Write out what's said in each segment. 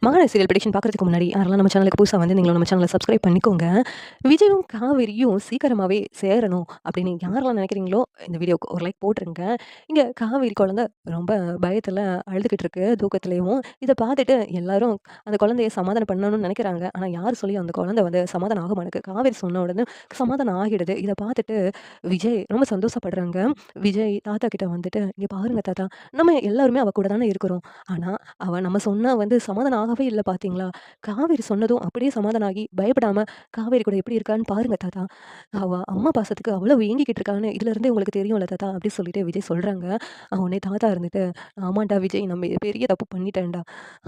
Mahanadi serial prediction பார்க்குறதுக்கு முன்னாடி யாரெல்லாம் நம்ம சேனலுக்கு புதுசா வந்து நீங்களும் நம்ம சேனலை சப்ஸ்கிரைப் பண்ணிக்கோங்க. விஜயும், காவேரியும் சீக்கிரமாவே சேரணும் அப்படின்னு யாரெல்லாம் நினைக்கிறீங்களோ, இந்த வீடியோவுக்கு ஒரு லைக் போட்டுருங்க. இங்க காவேரி குழந்தை ரொம்ப பயத்துல அழுதுகிட்டு இருக்கு, தூக்கத்திலேயும். இத பார்த்துட்டு எல்லாரும் அந்த குழந்தைய சமாதானம் பண்ணணும்னு நினைக்கிறாங்க. ஆனா யார் சொல்லியும் அந்த குழந்தை வந்து சமாதானம் ஆக மாட்டேங்குது. காவேரி சொன்ன உடனே சமாதானம் ஆகிடுது. இத பார்த்துட்டு விஜய் ரொம்ப சந்தோஷப்படுறாங்க. விஜய் தாத்தா கிட்ட வந்துட்டு, "இங்க பாருங்க தாத்தா, நம்ம எல்லாருமே அவ கூட தானே இருக்கிறோம். ஆனா அவ நம்ம சொன்னா வந்து சமாதானம் ஆகவே இல்ல பாத்தீங்களா? காவேரி சொன்னதும் அப்படியே சமாதானம் ஆகி, பயப்படாம காவேரி கூட எப்படி இருக்கான்னு பாருங்க தாத்தா. அவ அம்மா பாசத்துக்கு அவ்வளவு ஏங்கிக்கிட்டு இருக்கான்னு இதுலருந்தே உங்களுக்கு தெரியும்ல தாத்தா" அப்படின்னு சொல்லிட்டு விஜய் சொல்றாங்க. உடனே தாத்தா இருந்துட்டு, "ஆமான்டா விஜய், நம்ம பெரிய தப்பு பண்ணிட்டேன்டா.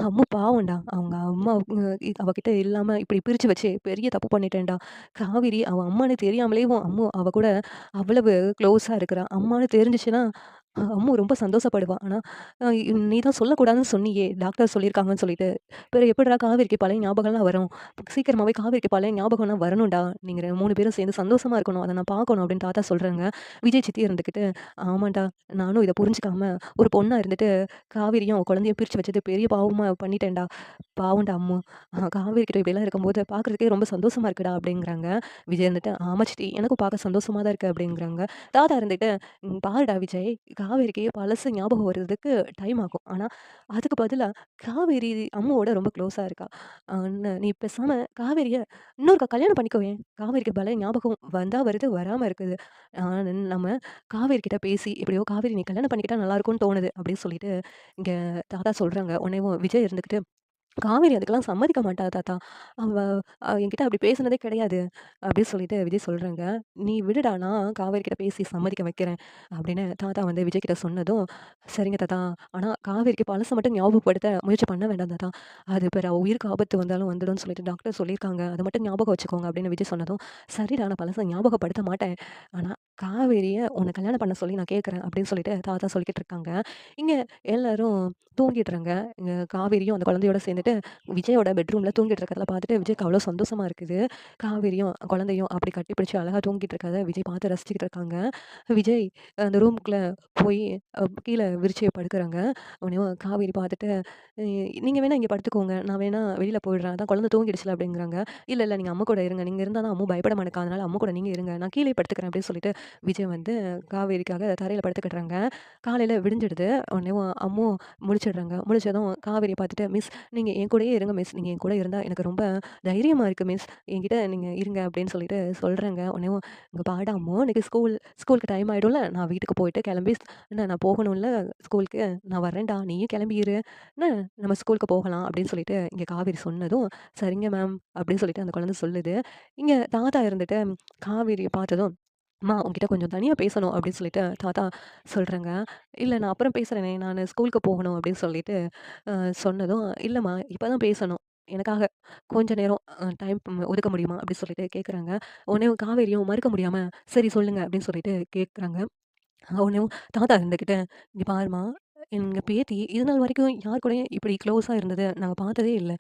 அம்மு பாவம்டா. அவங்க அம்மா அவகிட்ட இல்லாம இப்படி பிரிச்சு வச்சு பெரிய தப்பு பண்ணிட்டேன்டா. காவேரி அவ அம்மான்னு தெரியாமலேயும் அம்மு அவ கூட அவ்வளவு க்ளோஸா இருக்கிறா. அம்மான்னு தெரிஞ்சுச்சுன்னா அம்மு ரொம்ப சந்தோஷப்படுவா. ஆனா அ நீ தான் சொல்லக்கூடாதுன்னு சொன்னியே! டாக்டர் சொல்லியிருக்காங்கன்னு சொல்லிட்டு. பிறகு எப்புட்றா காவேரிக்கு பழைய ஞாபகம்லாம் வரும்? சீக்கிரமாவே காவேரிக்கு பழைய ஞாபகம்லாம் வரணும்டா. நீங்க 3 பேரும் சேர்ந்து சந்தோஷமா இருக்கணும். அத நான் பார்க்கணும் அப்படின்னு தாத்தா சொல்றாங்க. விஜய் சித்தி இருந்துகிட்டு, ஆமான்டா, நானும் இத புரிஞ்சுக்காம ஒரு பொண்ணா இருந்துட்டு காவேரியும் அவ குழந்தையும் பிரிச்சு வச்சது பெரிய பாவமா பண்ணிட்டேன்டா. பாவம்டா அம்மு. காவேரி கிட்ட இப்படிலாம் இருக்கும்போது பார்க்கறதுக்கே ரொம்ப சந்தோஷமா இருக்குடா அப்படிங்கிறாங்க. விஜய் இருந்துட்டு, ஆமா சித்தி, எனக்கும் பார்க்க சந்தோஷமா தான் இருக்கு அப்படிங்கிறாங்க. தாத்தா இருந்துட்டு, பாருடா விஜய், காவேரிக்கு பழசு ஞாபகம் வர்றதுக்கு டைம் ஆகும். ஆனா, அதுக்கு பதிலா காவேரி அம்முவோட ரொம்ப க்ளோஸா இருக்கா. நீ பேசாம காவேரிய இன்னொருக்கா கல்யாணம் பண்ணிக்கோயேன். காவேரிக்கு பழைய ஞாபகம் வந்தா வருது, வராம இருக்குது. அ நம்ம காவேரி கிட்ட பேசி எப்படியோ காவேரி நீ கல்யாணம் பண்ணிக்கிட்டா நல்லாருக்கும்னு தோணுது அப்படின்னு சொல்லிட்டு, இங்க தாத்தா சொல்றாங்க. உடனேவும் விஜய் இருந்துகிட்டு, காவேரி அதுக்கெல்லாம் சம்மதிக்க மாட்டா தாத்தா. அவ என்கிட்ட அப்படி பேசினதே கிடையாது. அப்படின்னு சொல்லிட்டு விஜய் சொல்றாங்க. "நீ விடுடா, நான் காவேரி கிட்ட பேசி சம்மதிக்க வைக்கிறேன்." அப்படின்னு தாத்தா வந்து விஜய் கிட்ட சொன்னதும், "சரிங்க தாத்தா. ஆனா காவேரிக்கு பழச மட்டும் ஞாபகப்படுத்த முயற்சி பண்ண வேண்டாம் தாத்தா. அது பிற அவ உயிருக்கு ஆபத்து வந்தாலும் வந்துடும்னு சொல்லிட்டு டாக்டர் சொல்லியிருக்காங்க. அத மட்டும் ஞாபகம் வச்சுக்கோங்க." அப்படின்னு விஜய் சொன்னதும், "சரிடா, நான் பழச ஞாபகப்படுத்த மாட்டேன். ஆனா காவேரிய உன்ன கல்யாணம் பண்ண சொல்லி நான் கேட்கிறேன்." அப்படின்னு சொல்லிட்டு தாத்தா சொல்லிக்கிட்டு இருக்காங்க. இங்க எல்லாரும் தூங்கிடுறாங்க. இங்க காவேரியும் அந்த குழந்தையோட சேர்ந்துட்டு விஜயோட பெட்ரூம்ல தூங்கிட்டு இருக்கிறத பார்த்துட்டு விஜய்க்கு அவ்வளோ சந்தோஷமா இருக்குது. காவேரியும், குழந்தையும் அப்படி கட்டிப்பிடிச்சு அழகா தூங்கிட்டு இருக்கிறத விஜய் பார்த்து ரசிச்சுக்கிட்டு இருக்காங்க. விஜய் அந்த ரூமுக்குள்ள போய் கீழ விரிச்சு படுக்குறாங்க. உடனே காவேரி பார்த்துட்டு, "அ நீங்க வேணா இங்க படுத்துக்கோங்க. நான் வேணா வெளியில போயிடுறேன். அதான் குழந்தை தூங்கிடுச்சுல" அப்படிங்கிறாங்க. "இல்ல, இல்ல, நீங்க அம்மா கூட இருங்க. நீங்க இருந்தா தான் அம்மு பயப்பட மாட்டேக்கா. அதனால அம்மு கூட நீங்க இருங்க. நான் கீழயே படுத்துக்கிறேன்" அப்படின்னு சொல்லிட்டு விஜய் வந்து காவேரிக்காக தரையில படுத்துக்கிடுறாங்க. காலையில விடிஞ்சிடுது. உடனே அம்மு முழிச்சிடுறாங்க. முழிச்சதும் காவேரிய பார்த்துட்டு, "மிஸ், நீங்க என் கூடயே இருங்க மிஸ். நீங்க என் கூட இருந்தா எனக்கு ரொம்ப தைரியமா இருக்கு மிஸ். என்கிட்ட நீங்க இருங்க" அப்படின்னு சொல்லிட்டு சொல்றாங்க. உடனேவும், "இங்க பாருடா அம்மு, இன்னைக்கு ஸ்கூலுக்கு டைம் ஆயிடும்ல. நான் வீட்டுக்கு போயிட்டு கிளம்பி என்ன நான் போகணும்ல ஸ்கூலுக்கு. நான் வரேன்டா. நீயும் கிளம்பி இரு. என்ன நம்ம ஸ்கூலுக்கு போகலாம்" அப்படின்னு சொல்லிட்டு இங்க காவேரி சொன்னதும், "சரிங்க மேம்" அப்படின்னு சொல்லிட்டு அந்த குழந்தை சொல்லுது. இங்க தாத்தா இருந்துட்டு காவேரிய பார்த்ததும், "அம்மா, உன்கிட்ட கொஞ்சம் தனியா பேசணும்" அப்படின்னு சொல்லிட்டு தாத்தா சொல்றாங்க. "இல்ல, நான் அப்புறம் பேசுறேனே, நானு ஸ்கூலுக்கு போகணும்" அப்படின்னு சொல்லிட்டு அ சொன்னதும், "இல்லம்மா, இப்ப தான் பேசணும். எனக்காக கொஞ்ச நேரம் டைம் ஒதுக்க முடியுமா?" அப்படி சொல்லிட்டு கேட்குறாங்க. உடனே காவேரியும் மறுக்க முடியாம, "சரி சொல்லுங்க" அப்படின்னு சொல்லிட்டு கேட்குறாங்க. உடனேவும் தாத்தா இருந்துகிட்டு, "இங்க பாரும்மா, எங்க பேத்தி இது நாள் வரைக்கும் யார் கூடயும் இப்படி க்ளோஸா இருந்தத நாங்க பார்த்ததே இல்ல.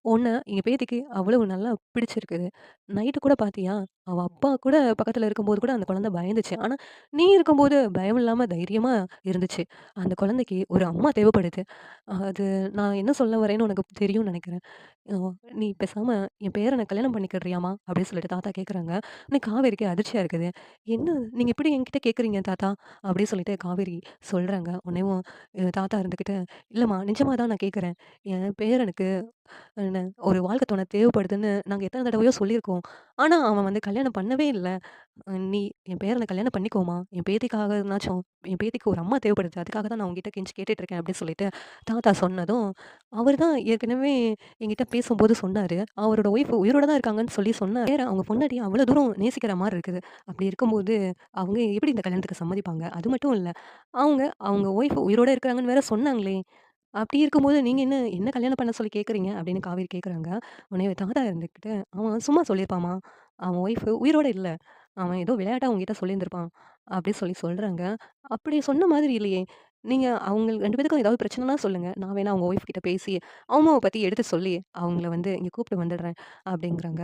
உன்ன எங்க பேத்திக்கு அவ்வளவு நல்லா பிடிச்சிருக்குது. நைட்டு கூட பார்த்தியா? அவ அப்பா கூட பக்கத்துல இருக்கும்போது கூட அந்த குழந்தை பயந்துச்சு. ஆனா, நீ இருக்கும்போது பயம் இல்லாம தைரியமா இருந்துச்சு. அந்த குழந்தைக்கு ஒரு அம்மா தேவைப்படுது. அது நான் என்ன சொல்ல வரேன்னு உனக்கு தெரியும்னு நெனைக்கிறேன். அ நீ பேசாம என் பேரன கல்யாணம் பண்ணிக்கிறியாம்மா?" அப்படின்னு சொல்லிட்டு தாத்தா கேட்குறாங்க. உடனே காவேரிக்கு அதிர்ச்சியா இருக்குது. "என்ன நீங்க இப்படி என்கிட்ட கேட்குறீங்க தாத்தா?" அப்படின்னு சொல்லிட்டு காவேரி சொல்றாங்க. உடனேவும் தாத்தா இருந்துகிட்டு, "இல்லம்மா, நிஜமா தான் நான் கேட்குறேன். என் பேரனுக்கு என்ன ஒரு வாழ்க்கை துணை தேவைப்படுதுன்னு நாங்க எத்தன தடவையோ சொல்லியிருக்கோம். ஆனா, அவன் வந்து கல்யாணம் பண்ணவே இல்ல. நீ என் பேரன கல்யாணம் பண்ணிக்கோமா. என் பேத்திக்காகனாச்சும் என் பேத்திக்கு ஒரு அம்மா தேவைப்படுது. அதுக்காக தான் நான் உன்கிட்ட கெஞ்சி கேட்டுட்டு இருக்கேன்" அப்படின்னு சொல்லிட்டு தாத்தா சொன்னதும், அவரு தான் ஏற்கனவே என்கிட்ட பேசும்போது சொன்னாரு. அவரோட ஒய்ஃப் உயிரோட தான் இருக்காங்கன்னு சொல்லி சொன்னாரு. வேற அவங்க பொண்டாட்டிய அவ்வளோ தூரம் நேசிக்கிற மாரி இருக்குது. அப்படி இருக்கும்போது, அவங்க எப்படி இந்த கல்யாணத்துக்கு சம்மதிப்பாங்க? அது மட்டும் இல்ல, அவங்க அவங்க ஒய்ஃப் உயிரோட இருக்கிறாங்கன்னு வேற சொன்னாங்களே! அப்படி இருக்கும்போது நீங்க என்ன என்ன கல்யாணம் பண்ண சொல்லி கேட்குறீங்க? அப்படின்னு காவேரி கேட்குறாங்க. உடனே தாத்தா இருந்துகிட்டு, "அவன் சும்மா சொல்லியிருப்பான்ம்மா. அவன் ஒய்ஃப் உயிரோட இல்ல. அவன் ஏதோ விளையாட்டா உன்கிட்ட சொல்லியிருந்திருப்பான்." அப்படி சொல்லி சொல்றாங்க. அப்படி சொன்ன மாதிரி இல்லையே! நீங்க அவங்க 2 பேத்துக்கும் ஏதாவது பிரச்சனைனா சொல்லுங்க. நான் வேணா அவங்க ஒய்ஃப் கிட்ட பேசி, அம்மாவ பத்தி எடுத்து சொல்லி, அவங்கள வந்து இங்க கூப்பிட்டு வந்துடுறேன்." அப்படிங்கிறாங்க.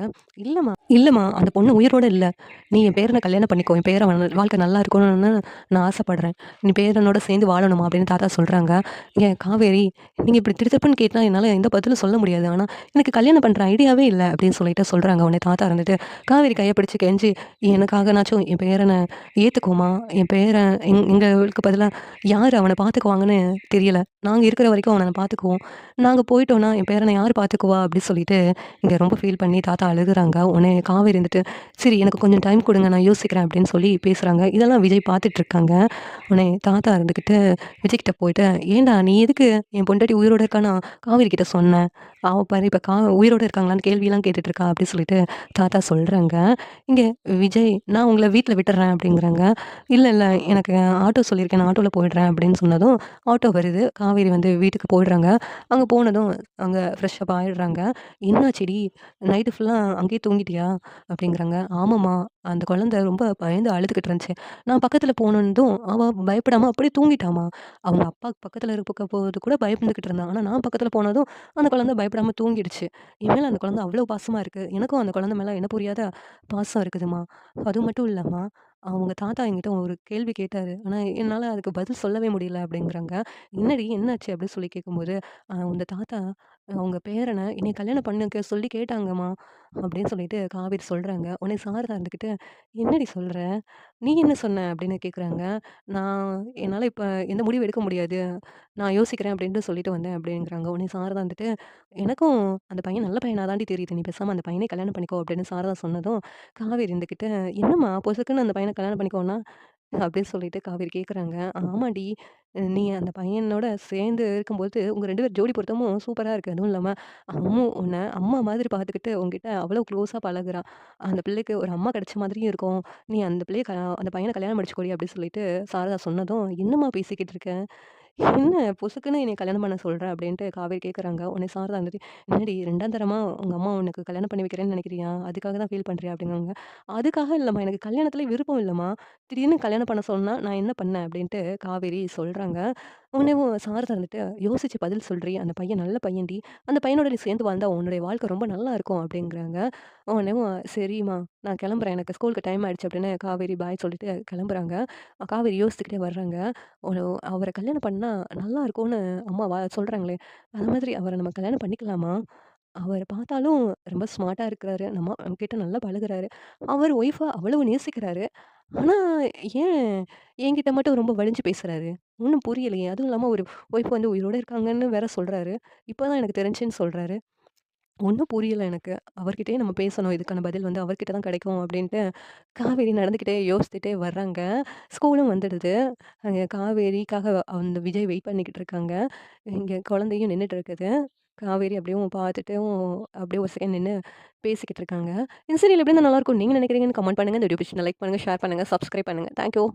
இல்லம்மா அந்த பொண்ணு உயிரோட இல்ல. நீ என் பேரன கல்யாணம் பண்ணிக்கோ. என் பேரன் வாழ்க்கை நல்லா இருக்கணும்னு நான் ஆசைப்படுறேன். நீ பேரனோட சேர்ந்து வாழணுமா அப்படின்னு தாத்தா சொல்றாங்க. ஏன் காவேரி, நீங்க இப்படி திடுதிப்புன்னு கேட்டா என்னால எந்த பதிலும் சொல்ல முடியாது. ஆனா எனக்கு கல்யாணம் பண்ற ஐடியாவே இல்ல அப்படின்னு சொல்லிட்டு சொல்றாங்க. உடனே தாத்தா இருந்துட்டு காவேரி கைய பிடிச்சு கெஞ்சி, எனக்காகனாச்சும் என் பேரன ஏத்துக்கோமா. என் பேரன் எங்களுக்கு பதிலா யாரு அவன பார்த்துக்குவாங்கன்னு தெரியல. நாங்க இருக்கிற வரைக்கும் அவன பார்த்துக்குவோம். நாங்க போயிட்டோம்னா என் பேரன யாரு பார்த்துக்குவா அப்படி சொல்லிட்டு இங்க ரொம்ப ஃபீல் பண்ணி தாத்தா அழுகுறாங்க. உடனே காவேரி இருந்துட்டு, "சரி எனக்கு கொஞ்சம் டைம் குடுங்க. நான் யோசிக்கிறேன்" அப்படின்னு சொல்லி பேசுறாங்க. இதெல்லாம் விஜய் பார்த்துட்டு இருக்காங்க. உடனே தாத்தா இருந்துகிட்டு விஜய் கிட்ட போயிட்டு, "ஏன்டா நீ எதுக்கு என் பொண்டாட்டி உயிரோட இருக்கான்னு காவேரி கிட்ட சொன்ன? அவ பாரு இப்ப உயிரோட இருக்காங்களான்னு கேள்விலாம் கேட்டுட்டு இருக்கா" அப்படி சொல்லிட்டு தாத்தா சொல்றாங்க. இங்க விஜய், "நான் உங்கள வீட்ல விட்டுர்றேன்" அப்படிங்கிறாங்க. இல்ல எனக்கு ஆட்டோ சொல்லியிருக்கேன். நான் ஆட்டோல போயிடுறேன்" அப்படின்னு சொன்னதும், ஆட்டோ வருது. காவேரி வந்து வீட்டுக்கு போயிடுறாங்க. அங்க போனதும் அங்க ஃப்ரெஷ் அப் ஆயிடுறாங்க. "என்னாச்சுடி? நைட்டு ஃபுல்லா அங்கேயே தூங்கிட்டியா?" அப்படிங்கிறாங்க. "ஆமாம்மா, அந்த குழந்தை ரொம்ப பயந்து அழுதுகிட்டு இருந்துச்சு. நான் பக்கத்துல போனதும் அவ பயப்படாம அப்படியே தூங்கிட்டாம்மா. அவங்க அப்பா பக்கத்துல இருக்க போது கூட பயந்துகிட்டு இருந்தா. ஆனா நான் பக்கத்துல போனதும் அந்த குழந்தை பயப்படாம தூங்கிடுச்சு. என் மேல அந்த குழந்தை அவ்ளோ பாசமா இருக்கு. எனக்கும் அந்த குழந்தை மேல இனம் புரியாத பாசம் இருக்குதும்மா. அது மட்டும் இல்லம்மா, அவங்க தாத்தா என்கிட்ட ஒரு கேள்வி கேட்டாரு. ஆனா என்னால அதுக்கு பதில் சொல்லவே முடியல" அப்படிங்கிறாங்க. "என்னடி என்னாச்சு?" அப்படின்னு சொல்லி கேட்கும்போது, உங்க தாத்தா அவங்க பேரன என்னைய கல்யாணம் பண்ணிக்க சொல்லி கேட்டாங்கம்மா" அப்படின்னு சொல்லிட்டு காவேரி சொல்றாங்க. உடனே சாரதா இருந்துகிட்டு, "என்னடி சொல்ற? நீ என்ன சொன்ன?" அப்படின்னு கேட்குறாங்க. "நான் என்னால இப்ப எந்த முடிவும் எடுக்க முடியாது. நான் யோசிக்கிறேன்" அப்படின்ட்டு சொல்லிட்டு வந்தேன் அப்படிங்கிறாங்க. உடனே சாரதா வந்துட்டு, "எனக்கும் அந்த பையன் நல்ல பையனா தாண்டி தெரியுது. நீ பேசாம அந்த பையனே கல்யாணம் பண்ணிக்கோ" அப்படின்னு சாரதா சொன்னதும், காவேரி இருந்துகிட்டு, "என்னம்மா பொசுக்குன்னு அந்த பையன கல்யாணம் பண்ணிக்கோன்னா?" அப்படின்னு சொல்லிட்டு காவேரி கேட்குறாங்க. "ஆமாடி, நீ அந்த பையனோட சேர்ந்து இருக்கும்போது, உங்க 2 பேர் ஜோடி பொருத்தமும் சூப்பரா இருக்கு. அதுவும் இல்லாம உன்ன அம்மா மாதிரி பார்த்துக்கிட்டு உன்கிட்ட அவ்வளோ க்ளோஸா பழகுறா. அந்த பிள்ளைக்கு ஒரு அம்மா கிடைச்ச மாதிரியும் இருக்கும். நீ அந்த பிள்ளைய அந்த பையன கல்யாணம் முடிச்சுக்கோடி" அப்படின்னு சொல்லிட்டு சாரதா சொன்னதும், "என்னம்மா பேசிக்கிட்டு இருக்க? என்ன பொசுக்குன்னு என்னைய கல்யாணம் பண்ண சொல்ற?" அப்படின்ட்டு காவேரி கேட்குறாங்க. உடனே சாரதா வந்துட்டு, "என்னடி 2ஆம் தரமா உங்க அம்மா உனக்கு கல்யாணம் பண்ணி வைக்கிறேன்னு நினைக்கிறியா? அதுக்காக தான் ஃபீல் பண்றியா?" அப்படிங்காங்க. "அதுக்காக இல்லம்மா. எனக்கு கல்யாணத்திலே விருப்பம் இல்லம்மா. திடீர்னு கல்யாணம் பண்ண சொன்னா நான் என்ன பண்ணேன்?" அப்படின்ட்டு காவேரி சொல்றாங்க. உடனேவும் சாரதா வந்துட்டு, "யோசிச்சு பதில் சொல்றி. அந்த பையன் நல்ல பையன்டி. அந்த பையனோட நீ சேர்ந்து வாழ்ந்தா உன்னுடைய வாழ்க்கை ரொம்ப நல்லா இருக்கும்" அப்படிங்கிறாங்க. உடனேவும், "சரிம்மா, நான் கிளம்புறேன். எனக்கு ஸ்கூலுக்கு டைம் ஆயிடுச்சு" அப்படின்னு காவேரி பாய் சொல்லிட்டு கிளம்புறாங்க. காவேரி யோசிச்சுக்கிட்டே வர்றாங்க. ஒரு அவர கல்யாணம் பண்ணா நல்லா இருக்கும்னு அம்மா சொல்றாங்களே, அது மாதிரி அவர நம்ம கல்யாணம் பண்ணிக்கலாமா? அவர பார்த்தாலும் ரொம்ப ஸ்மார்ட்டா இருக்கிறாரு. நம்மகிட்ட நல்லா பழகுறாரு. அவர் ஒய்ஃப அவ்வளவு நேசிக்கிறாரு. ஆனா, ஏன் என்கிட்ட மட்டும் ரொம்ப வலிஞ்சு பேசுறாரு? ஒண்ணும் புரியலையே! அதுவும் இல்லாம ஒரு ஒய்ஃப் வந்து உயிரோட இருக்காங்கன்னு வேற சொல்றாரு. இப்ப தான் எனக்கு தெரிஞ்சுன்னு சொல்றாரு. ஒண்ணும் புரியல எனக்கு. அவர்கிட்டயே நம்ம பேசணும். இதுக்கான பதில் வந்து அவர்கிட்ட தான் கிடைக்கும் அப்டின்ட்டு காவேரி நடந்துக்கிட்டே யோசித்துட்டே வர்றாங்க. ஸ்கூலும் வந்துடுது. அங்க காவேரிக்காக அந்த விஜய் வெயிட் பண்ணிக்கிட்டு இருக்காங்க. இங்க குழந்தையும் நின்னுட்டு இருக்குது. காவேரி அப்படியும் பார்த்துட்டும் அப்படியே ஒரு செகண்ட் நின்னு பேசிக்கிட்டு இருக்காங்க. இந்த சீரியல் எப்படி இருந்தா நல்லாயிருக்கும் நீங்க நினைக்கிறீங்கன்னு கமெண்ட் பண்ணுங்க. இந்த வீடியோ பிடிச்சிருந்தா லைக் பண்ணுங்க, ஷேர் பண்ணுங்க, சப்ஸ்கிரைப் பண்ணுங்க. Thank you.